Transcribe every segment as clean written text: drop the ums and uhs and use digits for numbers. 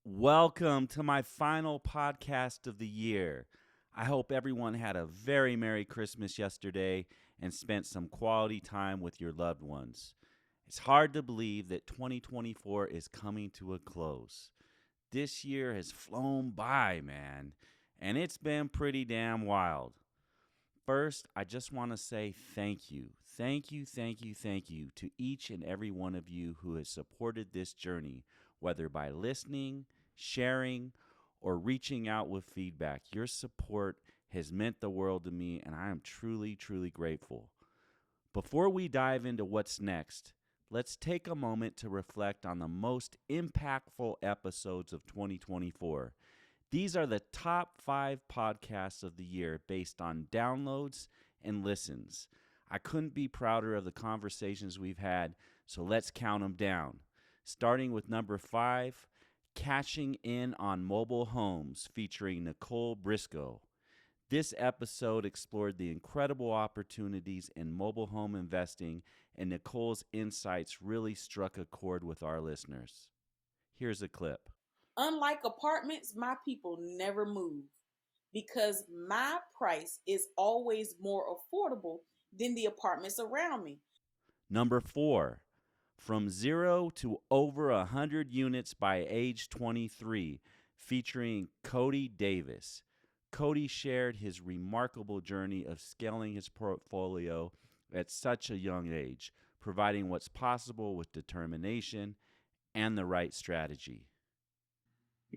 Welcome to my final podcast of the year. I hope everyone had a very Merry Christmas yesterday and spent some quality time with your loved ones. It's hard to believe that 2024 is coming to a close. This year has flown by, man, and it's been pretty damn wild. First, I just want to say thank you. Thank you to each and every one of you who has supported this journey, whether by listening, sharing, or reaching out with feedback. Your support has meant the world to me, and I am truly grateful. Before we dive into what's next, let's take a moment to reflect on the most impactful episodes of 2024. These are the top 5 podcasts of the year based on downloads and listens. I couldn't be prouder of the conversations we've had, so let's count them down. Starting with number 5, Cashing In on Mobile Homes, featuring Nicole Briscoe. This episode explored the incredible opportunities in mobile home investing, and Nicole's insights really struck a chord with our listeners. Here's a clip. Unlike apartments, my people never move because my price is always more affordable than the apartments around me. Number 4, From Zero to Over 100 Units by Age 23, featuring Cody Davis. Cody shared his remarkable journey of scaling his portfolio at such a young age, providing what's possible with determination and the right strategy.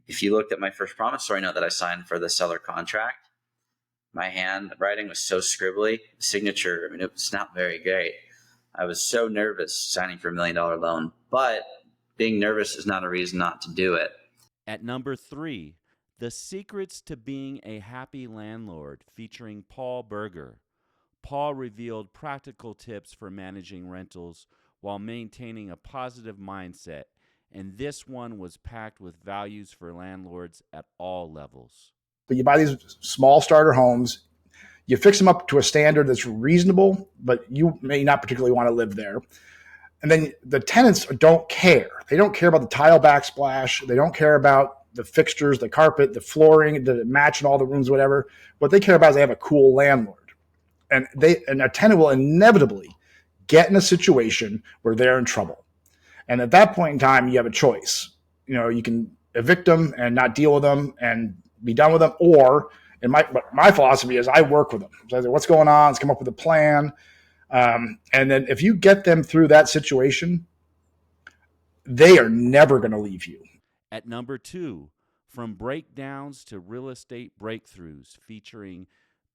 If you looked at my first promissory note that I signed for the seller contract, my handwriting was so scribbly. The signature, it was not very great. I was so nervous signing for $1 million loan, but being nervous is not a reason not to do it. At number 3, The Secrets to Being a Happy Landlord, featuring Paul Berger. Paul revealed practical tips for managing rentals while maintaining a positive mindset, and this one was packed with values for landlords at all levels. But you buy these small starter homes, you fix them up to a standard that's reasonable, but you may not particularly want to live there. And then the tenants don't care. They don't care about the tile backsplash. They don't care about the fixtures, the carpet, the flooring, the match in all the rooms, whatever. What they care about is they have a cool landlord. And a tenant will inevitably get in a situation where they're in trouble. And at that point in time, you have a choice. You can evict them and not deal with them and be done with them, or my philosophy is I work with them. So I say, what's going on? Let's come up with a plan. And then if you get them through that situation, they are never going to leave you. At number 2, From Breakdowns to Real Estate Breakthroughs, featuring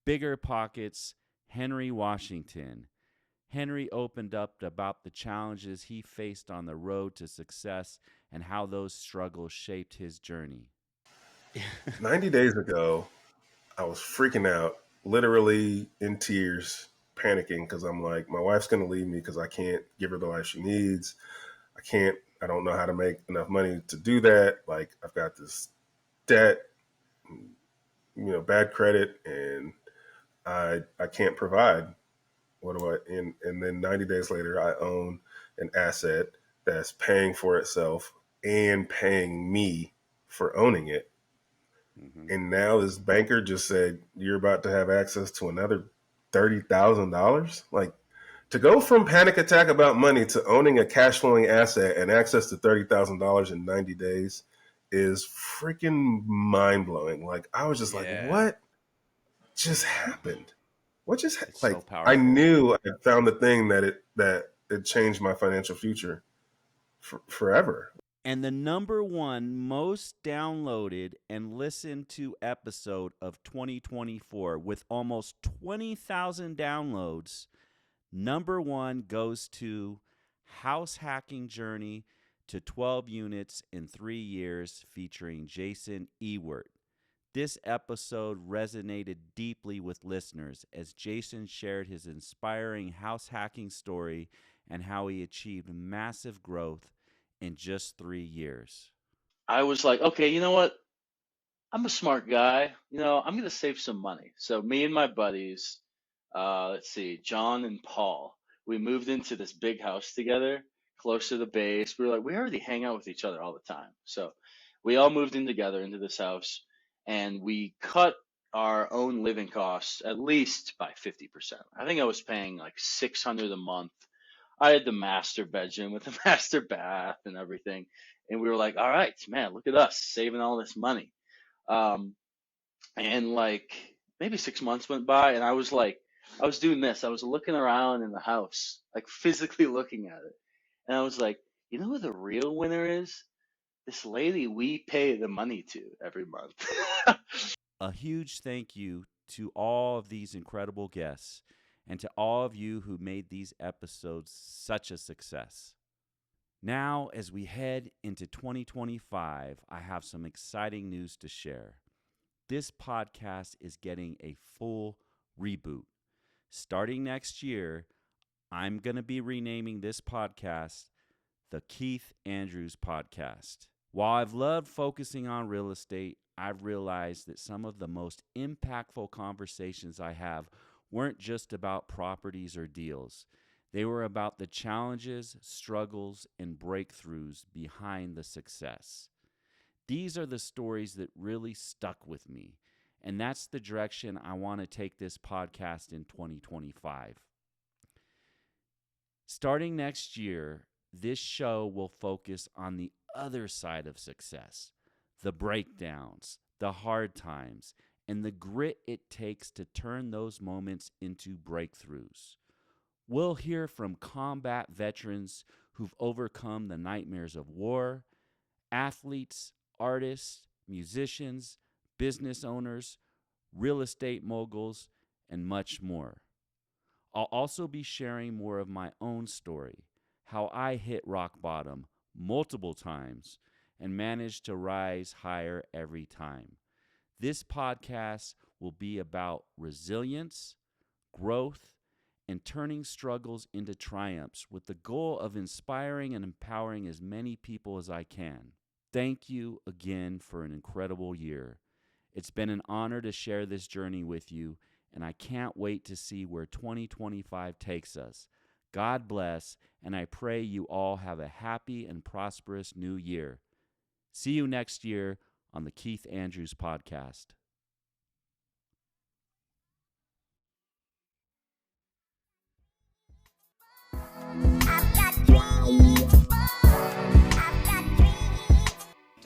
Bigger Pockets, Henry Washington. Henry opened up about the challenges he faced on the road to success and how those struggles shaped his journey. 90 days ago, I was freaking out, literally in tears, panicking because I'm like, my wife's going to leave me because I can't give her the life she needs. I don't know how to make enough money to do that. Like, I've got this debt, bad credit, and I can't provide. What do I, and then 90 days later, I own an asset that's paying for itself and paying me for owning it. Mm-hmm. And now this banker just said, you're about to have access to another $30,000. Like, to go from panic attack about money to owning a cash flowing asset and access to $30,000 in 90 days is freaking mind blowing. Like, I was just like, what just happened? What just It's like? so powerful. I knew I found the thing that it changed my financial future forever. And the number 1 most downloaded and listened to episode of 2024 with almost 20,000 downloads, number 1 goes to House Hacking Journey to 12 Units in 3 Years, featuring Jason Ewert. This episode resonated deeply with listeners as Jason shared his inspiring house hacking story and how he achieved massive growth in just 3 years. I was like, okay, you know what? I'm a smart guy. I'm going to save some money. So me and my buddies, let's see, John and Paul, we moved into this big house together close to the base. We were like, we already hang out with each other all the time. So We all moved in together into this house, and we cut our own living costs at least by 50%. I think I was paying like $600 a month. I had the master bedroom with the master bath and everything. And we were like, all right, man, look at us saving all this money. And like maybe 6 months went by, and I was doing this. I was looking around in the house, like physically looking at it. And I was like, you know who the real winner is? This lady we pay the money to every month. A huge thank you to all of these incredible guests and to all of you who made these episodes such a success. Now, as we head into 2025, I have some exciting news to share. This podcast is getting a full reboot. Starting next year, I'm going to be renaming this podcast the Keith Andrews Podcast. While I've loved focusing on real estate, I've realized that some of the most impactful conversations I have weren't just about properties or deals. They were about the challenges, struggles, and breakthroughs behind the success. These are the stories that really stuck with me, and that's the direction I want to take this podcast in 2025. Starting next year, this show will focus on the other side of success, the breakdowns, the hard times, and the grit it takes to turn those moments into breakthroughs. We'll hear from combat veterans who've overcome the nightmares of war, athletes, artists, musicians, business owners, real estate moguls, and much more. I'll also be sharing more of my own story, how I hit rock bottom multiple times and managed to rise higher every time. This podcast will be about resilience, growth, and turning struggles into triumphs with the goal of inspiring and empowering as many people as I can. Thank you again for an incredible year. It's been an honor to share this journey with you, and I can't wait to see where 2025 takes us. God bless, and I pray you all have a happy and prosperous new year. See you next year on the Keith Andrews Podcast.